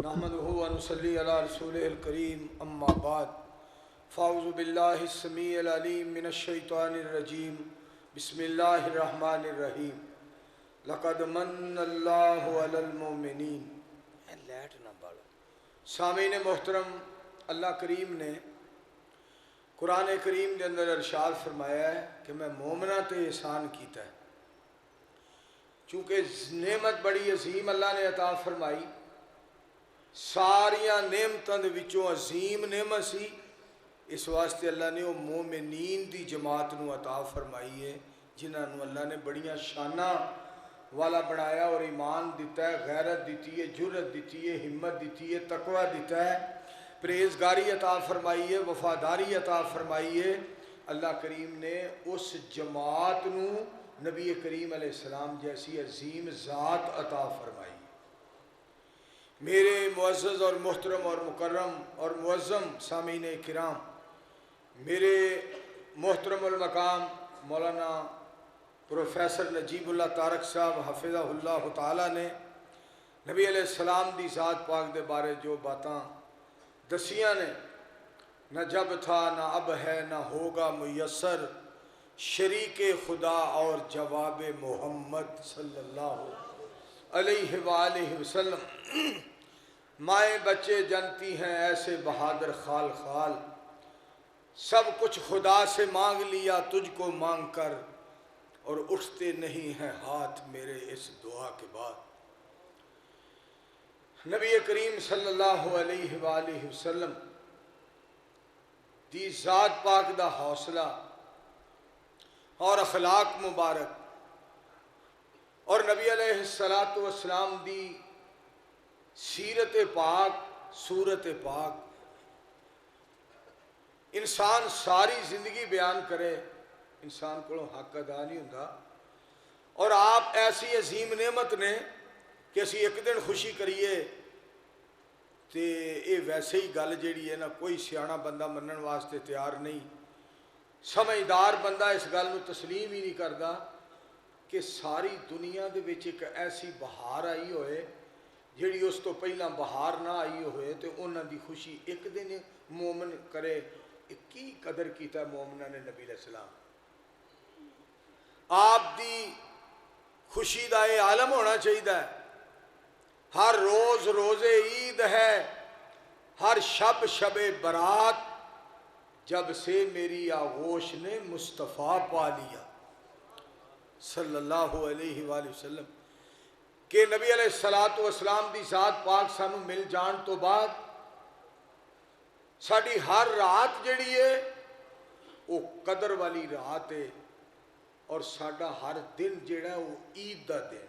نحمدہ و نصلی علی رسولہ الکریم اما بعد فاعوذ باللہ السمیع العلیم من الشیطان الرجیم بسم اللہ الرحمن الرحیم لقد من اللہ علی المؤمنین۔ لیٹ نہ بڑھو۔ سامعین محترم، اللہ کریم نے قرآن کریم کے اندر ارشاد فرمایا ہے کہ میں مومنہ تے احسان کیتا ہے۔ چونکہ نعمت بڑی عظیم اللہ نے عطا فرمائی، ساریاں نعمتاں دے وچوں عظیم نعمت سی، اس واسطے اللہ نے وہ مومنین دی جماعت نو عطا فرمائی ہے جنہاں نو اللہ نے بڑیاں شاناں والا بنایا اور ایمان دیتا ہے، غیرت دیتی ہے، جرت دیتی ہے، ہمت دیتی ہے، تقوی دیتا ہے، پرہیزگاری عطا فرمائی ہے، وفاداری عطا فرمائی ہے۔ اللہ کریم نے اس جماعت نو نبی کریم علیہ السلام جیسی عظیم ذات عطا فرمائی۔ میرے معزز اور محترم اور مکرم اور معظم سامعین کرام، میرے محترم المقام مولانا پروفیسر نجیب اللہ طارق صاحب حفظہ اللہ تعالیٰ نے نبی علیہ السلام دی ذات پاک دے بارے جو باتاں دسیاں نے، نہ جب تھا نہ اب ہے نہ ہوگا میسر، شریک خدا اور جواب محمد صلی اللہ علیہ وآلہ وسلم۔ مائیں بچے جنتی ہیں ایسے بہادر خال خال، سب کچھ خدا سے مانگ لیا تجھ کو مانگ کر، اور اٹھتے نہیں ہیں ہاتھ میرے اس دعا کے بعد۔ نبی کریم صلی اللہ علیہ وآلہ وسلم دی ذات پاک دا حوصلہ اور اخلاق مبارک اور نبی علیہ السلام دی سیرت پاک، صورت پاک، انسان ساری زندگی بیان کرے، انسان کو حق ادا نہیں ہوتا۔ اور آپ ایسی عظیم نعمت نے کہ اسی ایک دن خوشی کریے تے اے ویسے ہی گل جیڑی ہے نا، کوئی سیاڑا بندہ منن واسطے تیار نہیں، سمجھدار بندہ اس گل نو تسلیم ہی نہیں کرتا کہ ساری دنیا دے وچ ایک ایسی بہار آئی ہوئے جیڑی اس تو پہلا بہار نہ آئی ہوئے تے انہاں دی خوشی ایک دن مومن کرے۔ کی قدر کیتا ہے مومنہ نے نبی علیہ السلام، آپ دی خوشی دا یہ عالم ہونا چاہیے۔ ہر روز روز عید ہے، ہر شب شب برات، جب سے میری آغوش نے مصطفیٰ پا لیا صلی اللہ علیہ وآلہ وسلم، کہ نبی علیہ السلام دی ذات پاک سانو مل جان تو بعد ساڑی ہر رات جڑی ہے وہ قدر والی رات ہے، اور ساڑا ہر دن جڑا ہے وہ عید دا دن ہے۔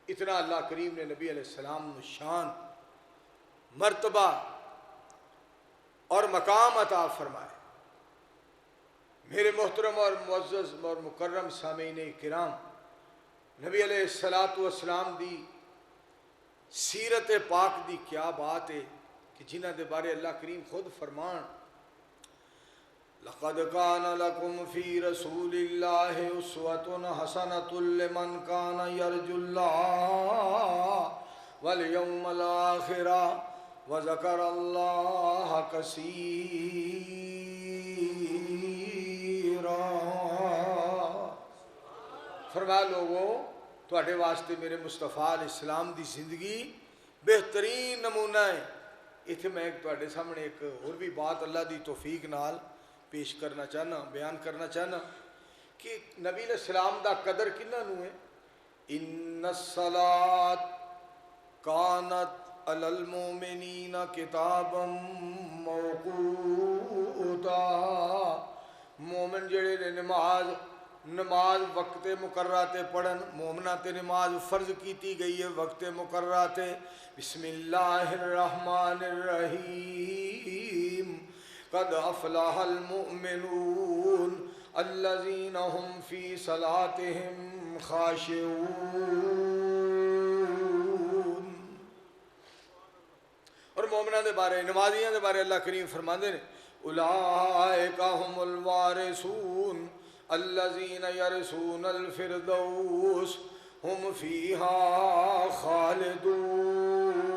اتنا اللہ کریم نے نبی علیہ السلام نو شان، مرتبہ اور مقام عطا فرمائے۔ میرے محترم اور معزز اور مکرم سامعین کرام، نبی علیہ السلام دی سیرت پاک دی کیا بات ہے کہ جنہ دے بارے اللہ کریم خود فرمان، لَقَدْ كَانَ لَكُمْ فِي رَسُولِ اللَّهِ أُسْوَةٌ حَسَنَةٌ لِمَنْ كَانَ يَرْجُو اللَّهَ وَالْيَوْمَ الْآخِرَ وَذَكَرَ اللَّهَ كَثِيرًا۔ فرمایا لوگوں، تواڈے واسطے میرے مصطفیٰ علیہ السلام دی زندگی بہترین نمونہ ہے۔ اتنے میں تواڈے سامنے ایک اور بھی بات اللہ دی توفیق نال پیش کرنا چاہنا، بیان کرنا چاہنا کہ نبی علیہ السلام دا قدر کنہ نو ہے۔ ان الصلاۃ کانت علی المؤمنین کتابا موقوتا، مومن جڑے نے نماز وقت مقررہ تے پڑھن، مومنہ تے نماز فرض کیتی گئی ہے وقت مقررہ تے۔ بسم اللہ الرحمن الرحیم، قد افلح المؤمنون الذین هم فی صلاتهم خاشعون۔ اور مومنہ دے بارے، نمازیاں دے بارے اللہ کریم فرماندے نے، اولئک هم الوارثون الذین یرثون الفردوس ہم فیہا خالدون۔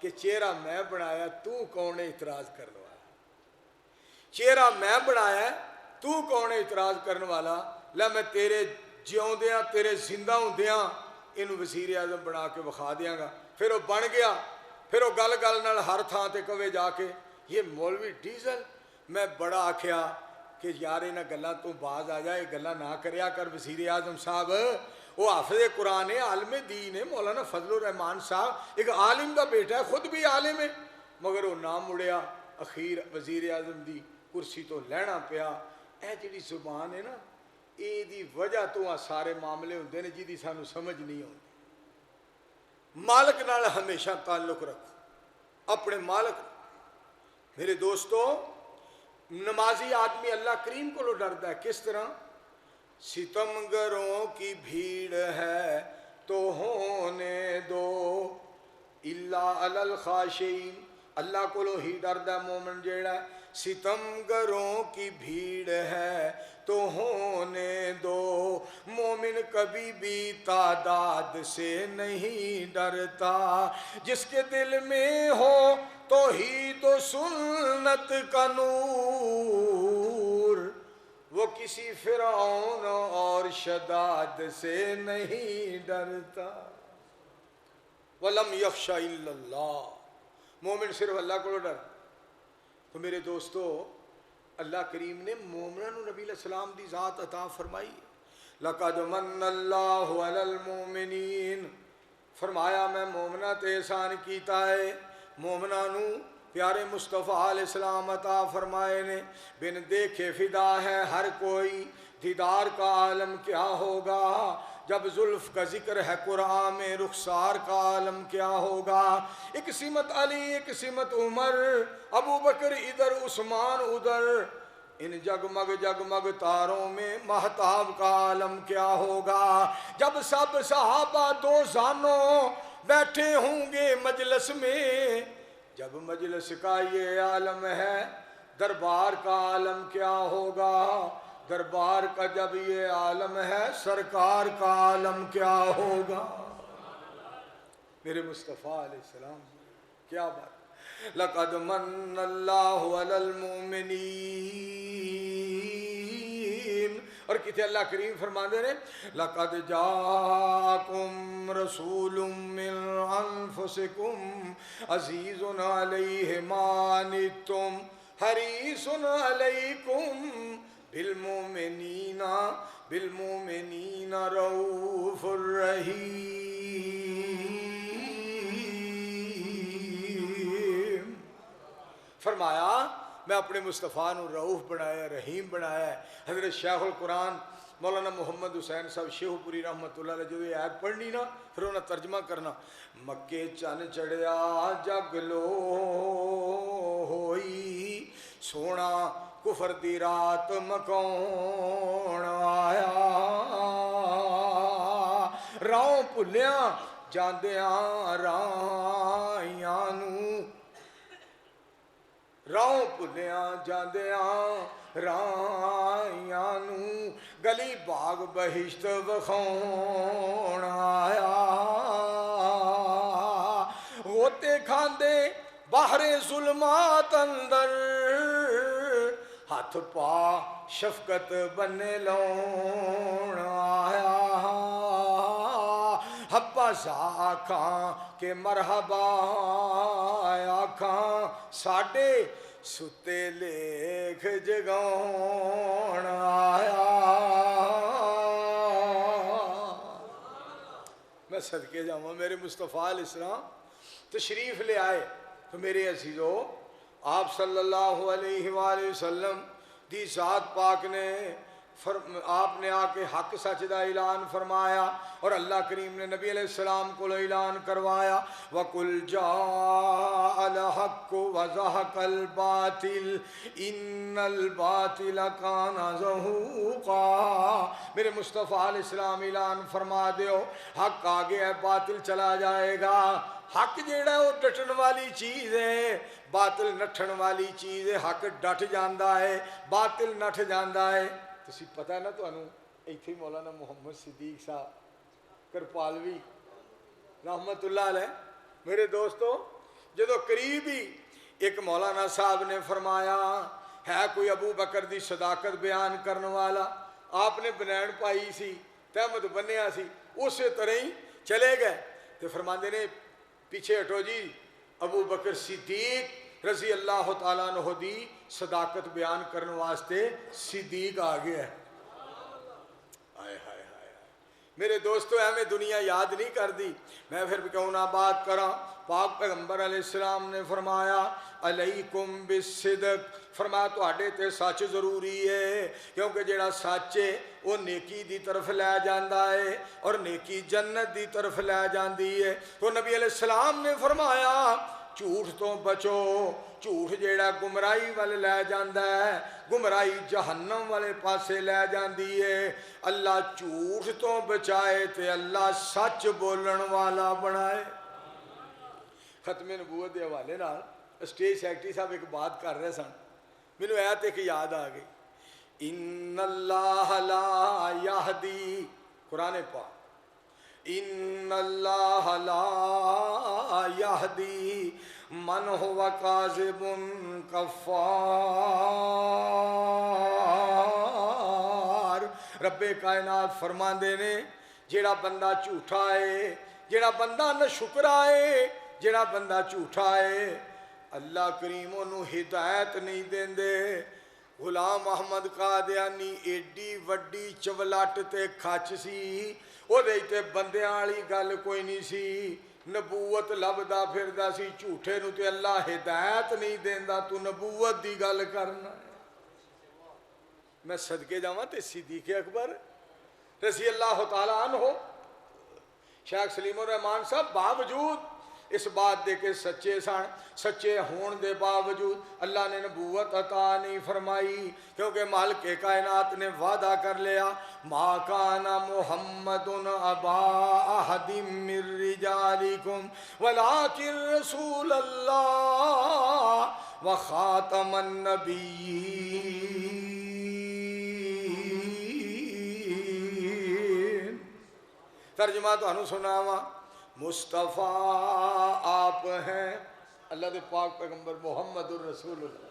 کہ چہرہ میں بنایا تو کون ہے اعتراض کرنے والا؟ چہرہ میں بنایا تو کون ہے اعتراض کرنے والا؟ لے میں تیرے جیوندیاں تیرے زندہ ہوندیاں انہوں وزیر اعظم بنا کے وکھا دیاں گا۔ پھر وہ بن گیا، پھر وہ گل گل نال ہر تھان تے کہے جا کے یہ مولوی ڈیزل۔ میں بڑا آکھیا کہ یار انہاں گلاں تو باز آ جائے، گلاں نہ کریا کر وزیر اعظم صاحب، وہ حافظ قرآن ہے، عالم دین ہے، مولانا فضل الرحمان صاحب ایک عالم دا بیٹا ہے، خود بھی عالم ہے، مگر وہ نہ مڑیا، اخیر وزیر اعظم دی کرسی تو لینا پیا۔ اے جڑی زبان ہے نا، اے دی وجہ تو سارے معاملے ہوندے نے جی سانو سمجھ نہیں آتی۔ مالک نال ہمیشہ تعلق رکھو، اپنے مالک۔ میرے دوستو، نمازی آدمی اللہ کریم کو ڈرتا ہے، کس طرح؟ ستمگروں کی بھیڑ ہے تو ہونے دو الا علی الخاشعین۔ اللہ کو ہی ڈردا مومن جیڑا ہے، ستمگروں کی بھیڑ ہے تو ہونے دو، مومن کبھی بھی تعداد سے نہیں ڈرتا، جس کے دل میں ہو توحید و سنت کا نور، وہ کسی فرعون اور شداد سے نہیں ڈرتا۔ وَلَمْ يَخْشَ إِلَّا اللَّهِ، مومن صرف اللہ کو ڈر۔ تو میرے دوستو، اللہ کریم نے مومنوں نبی علیہ السلام دی ذات عطا فرمائی۔ لَقَدْ مَنَّ اللَّهُ عَلَى الْمُؤْمِنِينَ، فرمایا میں مومنہ تے احسان کیتا ہے۔ مومنانو پیارے مصطفیٰ علیہ السلام عطا فرمائے نے، بن دیکھے فدا ہے ہر کوئی، دیدار کا عالم کیا ہوگا، جب زلف کا ذکر ہے قرآن میں رخسار کا عالم کیا ہوگا۔ ایک سمت علی، ایک سمت عمر، ابو بکر ادھر عثمان ادھر، ان جگمگ جگمگ تاروں میں مہتاب کا عالم کیا ہوگا، جب سب صحابہ دو زانوں بیٹھے ہوں گے مجلس میں، جب مجلس کا یہ عالم ہے دربار کا عالم کیا ہوگا، دربار کا جب یہ عالم ہے سرکار کا عالم کیا ہوگا۔ میرے مصطفیٰ علیہ السلام، کیا بات۔ لَقَدْ مَنَّ اللَّهُ عَلَى الْمُؤْمِنِينَ، اور کتے اللہ کریم فرماندے نے لَقَدْ جَاءَكُمْ رَسُولٌ مِّنْ أَنفُسِكُمْ عَزِيزٌ عَلَيْهِ مَا عَنِتُّمْ حَرِيصٌ عَلَيْكُمْ بالمؤمنین رؤوف الرحیم۔ فرمایا میں اپنے مصطفیٰ نو رؤوف بنایا، رحیم بنایا ہے۔ حضرت شیخ القرآن مولانا محمد حسین صاحب شیخ پوری رحمت اللہ علیہ جو یہ آیت پڑھنی نا، پھر انہیں ترجمہ کرنا، مکے چن چڑھیا جگ لو ہوئی، سونا کفر دی رات مکون آیا، راہوں بھلیاں جاندیاں رائیاں نو، راہوں بھلیاں جاندیاں رائیاں نو، گلی باغ بہشت وکھاون آیا، غوطے کھاندے بحر ظلمات اندر، ہاتھ پا شفقت بنے لون آیا، ہبا آکھاں کہ مرحبا آکھاں ساڈے ستے لیکھ جگاون آیا۔ میں صدقے جاواں میرے مصطفیٰ علیہ السلام تشریف لے آئے تو میرے عزیزو، آپ صلی اللہ علیہ وآلہ وسلم دی ذات پاک نے آپ نے آ کے حق سچ دا اعلان فرمایا، اور اللہ کریم نے نبی علیہ السلام کو اعلان کروایا، وَقُلْ جَاءَ الْحَقُّ وَزَهَقَ الْبَاطِلُ إِنَّ الْبَاطِلَ كَانَ زَهُوقًا۔ میرے مصطفیٰ علیہ السلام اعلان فرما دیو، حق آگے ہے باطل چلا جائے گا۔ حق جیڑا ہے وہ ڈٹن والی چیز ہے، باطل نٹھن والی چیز ہے۔ حق ڈٹ جاندہ ہے، باطل نٹھ جاندہ ہے۔ تسی پتہ ہے نا تو انہوں ایتھی مولانا محمد صدیق صاحب کرپالوی رحمت اللہ علیہ، میرے دوستو جدو قریب ہی ایک مولانا صاحب نے فرمایا ہے کوئی ابو بکر دی صداقت بیان کرنے والا؟ آپ نے بنین پائی سی، تہمت بنیا سی، اسی طرح ہی چلے گئے تو فرماندے نے پیچھے ہٹو جی، ابو بکر صدیق رضی اللہ تعالیٰ عنہ دی صداقت بیان کرنے واسطے صدیق آ گیا ہے۔ آئے ہائے ہائے میرے دوستو، ہمیں دنیا یاد نہیں کر دی، میں پھر بھی کہوں نہ بات کراں۔ پاک پیغمبر علیہ السلام نے فرمایا علیکم بالصدق، فرمایا تواڈے تے سچ ضروری ہے، کیونکہ جڑا سچ ہے وہ نیکی دی طرف لے جاندا ہے اور نیکی جنت دی طرف لے جاندی ہے۔ تو نبی علیہ السلام نے فرمایا جھوٹ تو بچو، جھوٹ جیڑا گمراہی والے لے جاندا ہے، گمراہی جہنم والے پاسے لے جاندی ہے۔ اللہ جھوٹ تو بچائے تے اللہ سچ بولن والا بنائے۔ ختم نبوت دے حوالے نال اسٹیج سیکٹری صاحب ایک بات کر رہے سن، مینوں آیت ایک یاد آ گئی، ان اللہ لا یہدی، قرآن پاک، ان اللہ لا یہدی من ہوا کاذب کفار۔ رب کائنات فرماندے نے جیڑا بندہ جھوٹا ہے، جیڑا بندہ نہ شکرا ہے، جیڑا بندہ جھوٹا ہے، اللہ کریم انہوں ہدایت نہیں دین دے۔ غلام محمد قادیانی ایڈی وڈی چولاٹ تے کھچ سی، او دے تے بندیاں والی گل کوئی نہیں سی، نبوت لبدا پھردا سی، جھوٹے نو تے اللہ ہدایت نہیں دیندا، تو نبوت دی گل کرنا ہے۔ میں صدقے جاواں تے صدیق اکبر رضی اللہ تعالیٰ عنہ شیخ سلیم الرحمان صاحب باوجود اس بات دے کے سچے سن، سچے ہون دے باوجود اللہ نے نبوت عطا نہیں فرمائی، کیونکہ مالک کائنات نے وعدہ کر لیا ما کان محمد ابا احد من رجالکم ولکن رسول اللہ وخاتم النبیین۔ ترجمہ تو انہوں سناواں، مصطفیٰ آپ ہیں، اللہ دے پاک پیغمبر محمد الرسول اللہ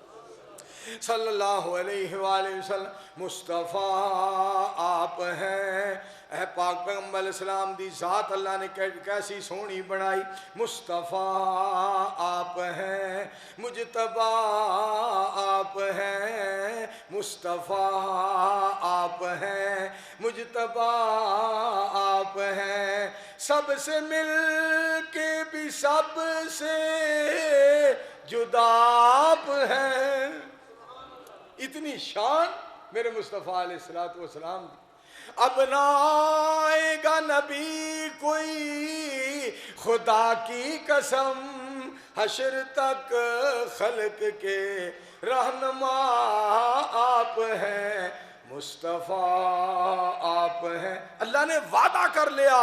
صلی اللہ علیہ وآلہ وسلم مصطفیٰ آپ ہیں۔ اے پاک پیغمبر علیہ السلام دی ذات اللہ نے کیسی سونی بنائی، مصطفیٰ آپ ہیں، مجتبیٰ آپ ہیں، مصطفیٰ آپ ہیں، مجتبیٰ آپ ہیں، سب سے مل کے بھی سب سے جدا آپ ہیں۔ اتنی شان میرے مصطفیٰ علیہ السلام دی۔ اب نہ آئے گا نبی کوئی خدا کی قسم، حشر تک خلق کے رہنما آپ ہیں، مصطفیٰ آپ ہیں۔ اللہ نے وعدہ کر لیا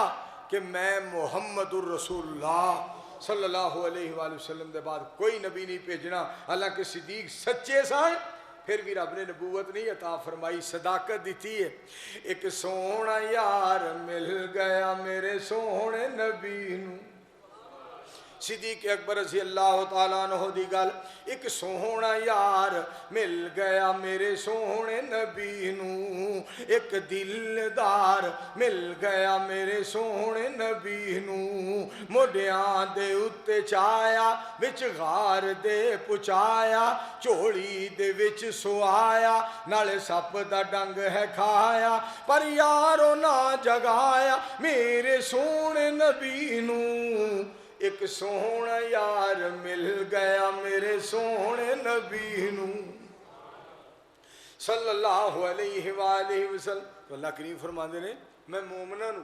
کہ میں محمد الرسول اللہ صلی اللہ علیہ وآلہ وسلم دے بعد کوئی نبی نہیں بھیجنا۔ حالانکہ صدیق سچے سن، پھر بھی رب نے نبوت نہیں عطا فرمائی، صداقت دیتی ہے۔ ایک سونا یار مل گیا میرے سونے نبی نو، صدیق اکبر رضی اللہ تعالیٰ عنہ دی گل، ایک سونا یار مل گیا میرے سونے نبی نو، ایک دلدار مل گیا میرے سونے نبی نو، موڈیاں دے اتے چایا وچ غار دے پچایا، چوڑی دے وچ سوایا، نالے سپ دا ڈنگ ہے کھایا، پر یارو نہ جگایا میرے سونے نبی نو۔ ایک سونا یار مل گیا میرے سونے نبی نو صلی اللہ علیہ وآلہ وسلم۔ تو اللہ کریم فرماندے نے میں مومنہ نو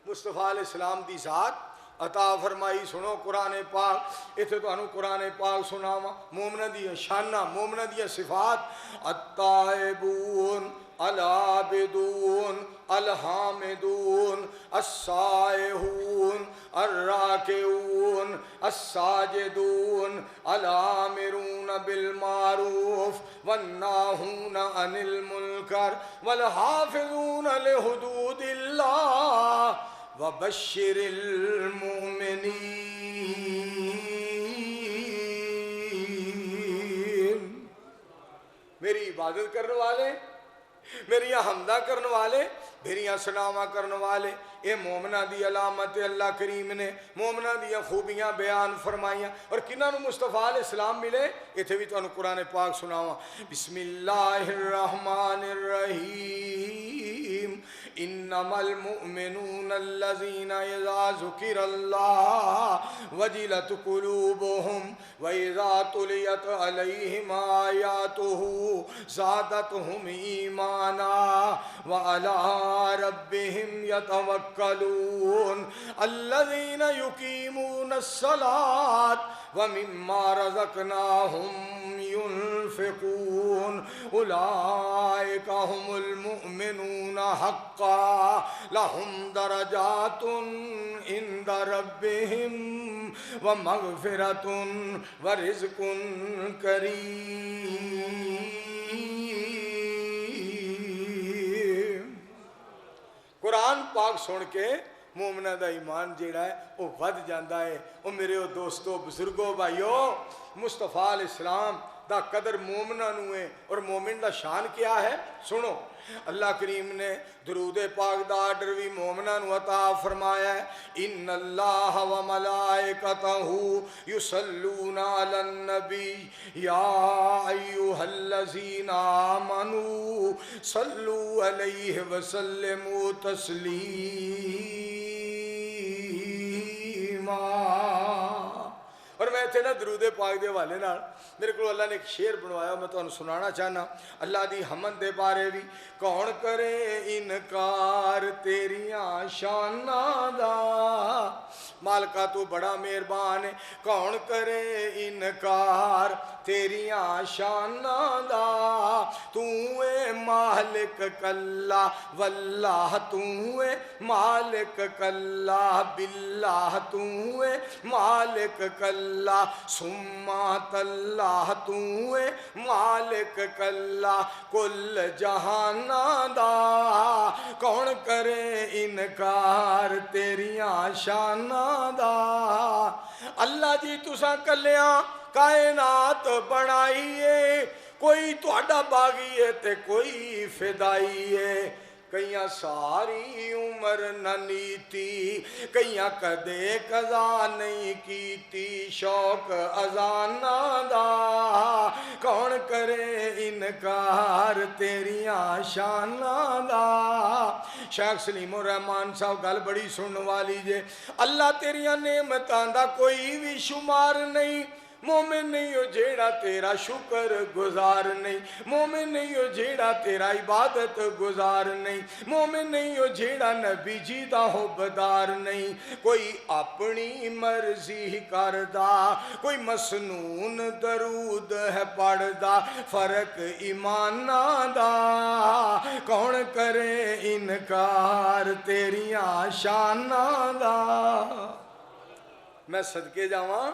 مصطفیٰ علیہ السلام دی ذات عطا فرمائی۔ سنو قرآن پاک، اتھے تو انہوں قرآن پاک سناواں مومنہ دیا شانہ، مومنہ دیا صفات، التائبون العابدون الحامدون السائحون الراکعون الساجدون الآمرون بالمعروف والناہون عن المنکر والحافظون لحدود اللہ وبشر المؤمنین۔ عبادت کرنے والے میریاں حمدہ کرنے والے میریاں سناواں کرنے والے اے مومنہ دی علامت اللہ کریم نے مومنہ دیا خوبیاں بیان فرمائیاں اور کنہاں نو مصطفیٰ علیہ السلام ملے ایتھے بھی تو قرآن پاک سناواں بسم اللہ الرحمن الرحیم انما المؤمنون الذین اذا ذکر اللہ وجلت قلوبهم واذا تلیت علیہم آیاتہ زادتہم ایمانا وعلی ربهم یتوکلون الذین یقیمون الصلاة ومما رزقناهم ينفقون اولئک هم المؤمنون حقا لهم درجات عند ربهم ومغفرة ورزق کریم۔ قرآن پاک سن کے مومنہ دا ایمان جیڑا ہے وہ ود جاندہ ہے۔ او میرے دوستو بزرگو بھائیو مصطفیٰ علیہ السلام دا قدر مومنہ نو ہے اور مومن دا شان کیا ہے سنو اللہ کریم نے درود پاک دا آرڈر بھی مومنہ نو عطا فرمایا ہے ان اللہ و ملائکتہ یصلون علی النبی یا ایوہ الذین آمنوا صلو علیہ وسلموا تسلیما۔ اور میں تھے نا درود پاک دے والے نال میرے کو اللہ نے ایک شعر بنوایا میں تو سنانا چاہنا اللہ دی حمد دے بارے بھی کون کرے انکار تیریاں شاناں دا مالکا تو بڑا مہربان ہے کون کرے انکار تیریاں شاناں دا تو اے مالک کلا واللہ تو اے مالک کلا باللہ تو اے مالک کلا سمات اللہ تو اے مالک کلا کل جہانہ دا کون کرے انکار تیریاں شانہ دا۔ اللہ جی تساں کلیاں کائنات بنائیے کوئی تہاڈا باغی ہے تے کوئی فدائی ہے کئیاں ساری عمر نہ نیتی کئیاں کدے قضا نہیں کیتی شوق ازانہ دا کون کرے انکار تیریاں شاناں دا۔ شیخ سلیم الرحمان صاحب گل بڑی سننے والی جے اللہ تیریاں نعمتاں دا کوئی بھی شمار نہیں مومن نہیں ہو جیڑا تیرا شکر گزار نہیں مومن نہیں ہو جیڑا تیرا عبادت گزار نہیں مومن نہیں ہو جیڑا نبی جی دا حبدار نہیں کوئی اپنی مرضی کردا کوئی مسنون درود ہے پڑھدا فرق ایمانہ دا کون کرے انکار تیریاں شاناں دا۔ میں صدقے جاواں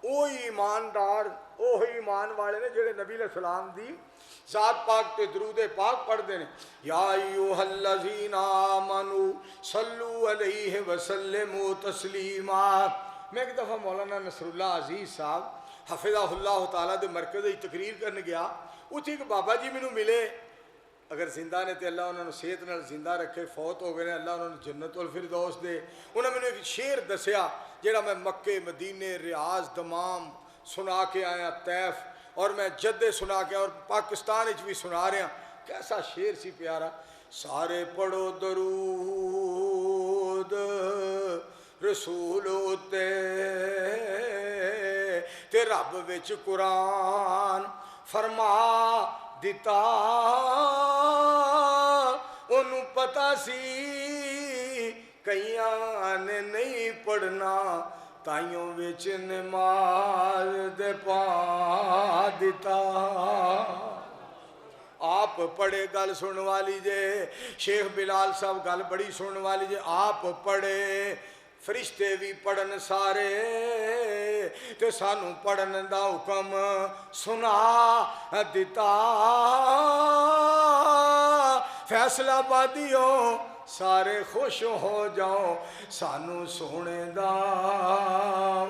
اوہی ایماندار اوہی ایمان والے نے جڑے نبی علیہ السلام دی ذات پاک تے درود پاک پڑھ دے نے یا ایوہ الذین آمنوا صلو علیہ وسلموا تسلیما۔ میں ایک دفعہ مولانا نصر اللہ عزیز صاحب حفظہ اللہ تعالیٰ دے مرکز تقریر کرنے گیا اتھی کہ بابا جی مینوں ملے اگر زندہ نے تے اللہ انہوں نے صحت نال زندہ رکھے فوت ہو گئے اللہ انہوں نے جنت الفردوس دے انہوں نے ایک شعر دسیا جیڑا میں مکے مدینے ریاض دمام سنا کے آیا طیف اور میں جدے سنا کے اور پاکستان بھی سنا رہا کیسا شعر سی پیارا سارے پڑھو درود رسول تے رب وچ قرآن فرما دیتا انہوں پتا سی کئیاں نے نہیں پڑھنا تائیوں وچ نماز دے پا دیتا۔ آپ پڑھے گل سننے والی جے شیخ بلال صاحب گل بڑی سننے والی جے آپ پڑھے فرشتے بھی پڑھن سارے تے سانو پڑھن دا حکم سنا دیتا فیصلہ بادیوں سارے خوش ہو جاؤ سانو سونے دا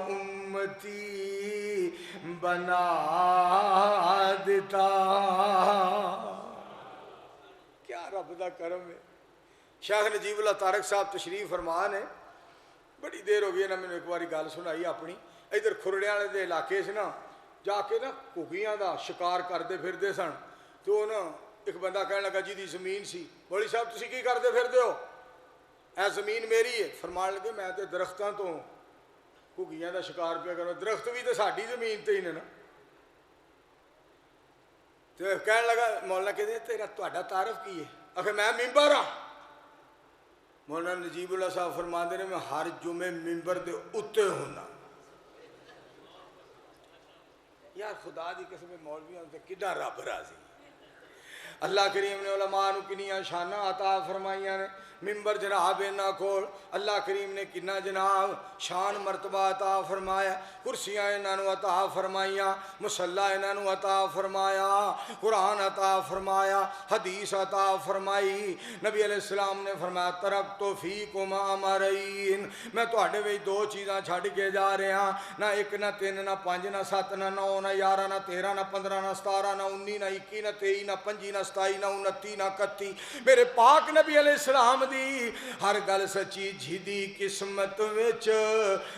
امتی بنا دیتا۔ دا کرم ہے۔ شیخ نجیب اللہ تارک صاحب تشریف فرما نے، بڑی دیر ہو گئی نا میں نے ایک باری گل سنائی اپنی، ادھر کھرڑے والے دے علاقے سے نا جا کے نا گھگیاں دا شکار کرتے پھرتے سن، تو نا ایک بندہ کہنے لگا جی دی زمین سی، مولوی صاحب تسی کی کرتے پھرتے ہو؟ اے زمین میری ہے۔ فرمان لگے میں تے درختاں تو گھگیاں دا شکار پہ کرو، درخت بھی تو ساڈی زمین تے ہی نے نا۔ تو کہنے لگا مولانا کہتے ہیں تیرا تہاڈا تعارف کی ہے؟ آخر میں ممبر ہاں۔ مولانا نجیب اللہ صاحب فرماندے نے میں ہر جمعے ممبر دے اتے ہونا۔ یار خدا دی قسم مولویاں تے کڈا رب راضی۔ اللہ کریم نے علماء نو کنیاں شاناں عطا فرمائیاں نے، ممبر جناب انہاں کول اللہ کریم نے کنا جناب شان مرتبہ عطا فرمایا، کرسیاں انہاں نو عطا فرمائیاں، مصلی انہاں نو عطا فرمایا، قرآن عطا فرمایا، حدیث عطا فرمائی۔ نبی علیہ السلام نے فرمایا ترکت فیکم امرین، میں تہاڈے وچ دو چیزاں چھڈ کے جا رہا، نہ ایک نہ تین نہ پانچ نہ سات نہ نو نہ 11 نہ 13 نہ 15 نہ 17 نہ 19 نہ 21 نہ 23 نہ 25 نہ 27 نہ 29 نہ 31، میرے پاک نبی علیہ السلام دی ہر گل سچی جھیدی قسمت وچ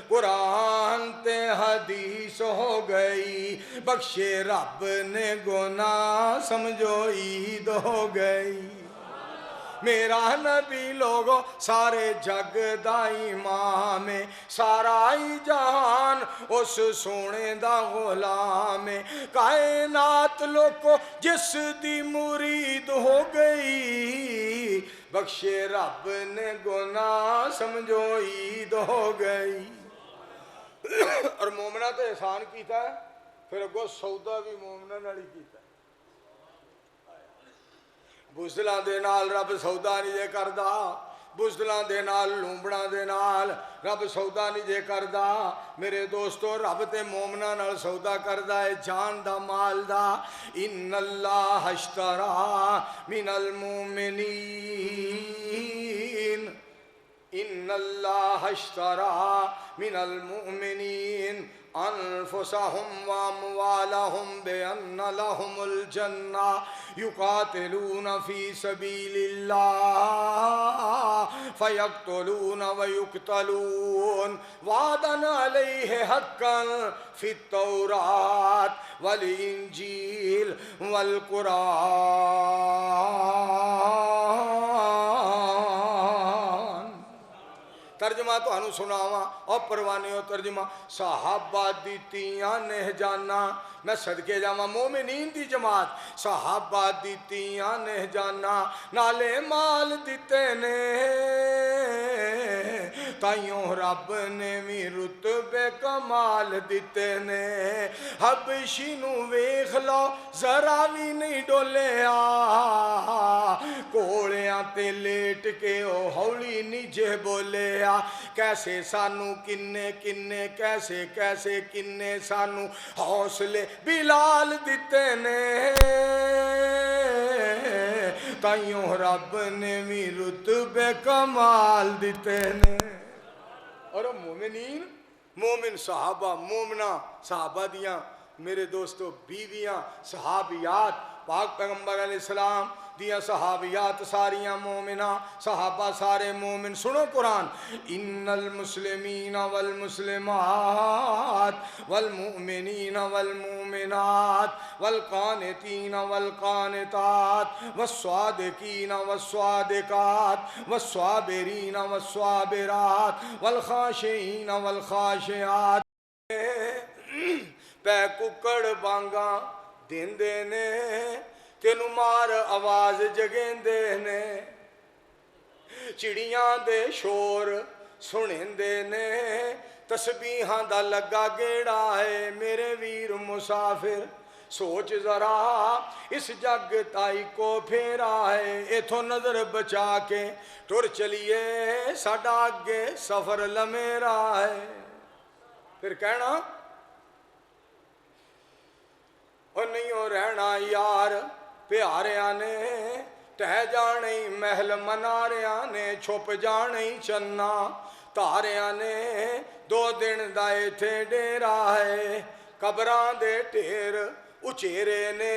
قرآن تے حدیث ہو گئی، بخشے رب نے گناہ سمجھو عید ہو گئی۔ میرا نبی لوگو سارے جگ دا امام ہے، سارا ہی جہان اس سونے دا غلام ہے، کائنات لوگو جس دی مرید ہو گئی، بخشے رب نے گناہ سمجھو عید ہو گئی۔ اور مومنہ تو احسان کیتا ہے، پھر اگو سودا بھی مومنہ نالی کیتا ہے۔ بزدلاں دے نال رب سودا نہیں جے کردا، بزدلاں دے نال لومبڑاں دے نال رب سودا نہیں جے کردا۔ میرے دوستو رب تے مومناں نال سودا کردا ہے جان دا مال دا۔ ان اللہ اشترى من المؤمنین، ان اللہ اشترى من المؤمنین انفسهم واموالهم بان لهم الجنہ یقاتلون فی سبیل اللہ فیقتلون ویقتلون وعدا علیہ حقا فی التوراۃ والانجیل والقرآن۔ ترجمہ تو انہوں سناواں اور پروانے ہو ترجمہ، صحابہ دیتیاں نے جانا، میں صدقے جاواں مومنین دی جماعت، صحابہ دیتیاں نے جانا، نالے مال دیتے نے، تائیوں رب نے بھی رتبے کمال دیتے نے۔ حبشی نو ویکھ لو ذرا بھی نہیں ڈولیا، کوڑیاں تے لیٹ کے او ہولی نیجے بولیا، کیسے سانو کنے کنے کیسے کیسے کنے سانو حوصلے بلال دیتے نے، تائیوں رب نے بھی رتبے کمال دیتے نے۔ اور مومنین مومن صحابہ مومنہ صحابہ دیاں میرے دوستو بیویاں صحابیات، پاک پیغمبر علیہ السلام دیاں صحابیات ساریاں مومنہ، صحابہ سارے مومن۔ سنو قرآن، ان المسلمین والمسلمات والمؤمنین والمؤمنات والقانتین والقانتات والصادقین والصادقات والصابرین والصابرات والخاشعین والخاشعات پہ ککڑ بانگاں دیندے نے، تینو مار آواز جگیندے نے، چڑیاں دے شور سنیندے نے، تسبیحاں دا لگا گیڑا ہے میرے ویر مسافر، سوچ ذرا اس جگ تائی کو پھیرا ہے، ایتھوں نظر بچا کے ٹر چلیے ساڈا اگے سفر لمیرا ہے۔ پھر کہنا اور نہیں ہو رہنا یار پیاریاں نے، ٹہ جانے محل مناریاں نے، چھپ جانے چنا تاریاں نے، 2 دن دا ایتھے ڈیرا ہے، قبراں دے ٹھیر اچیرے نے،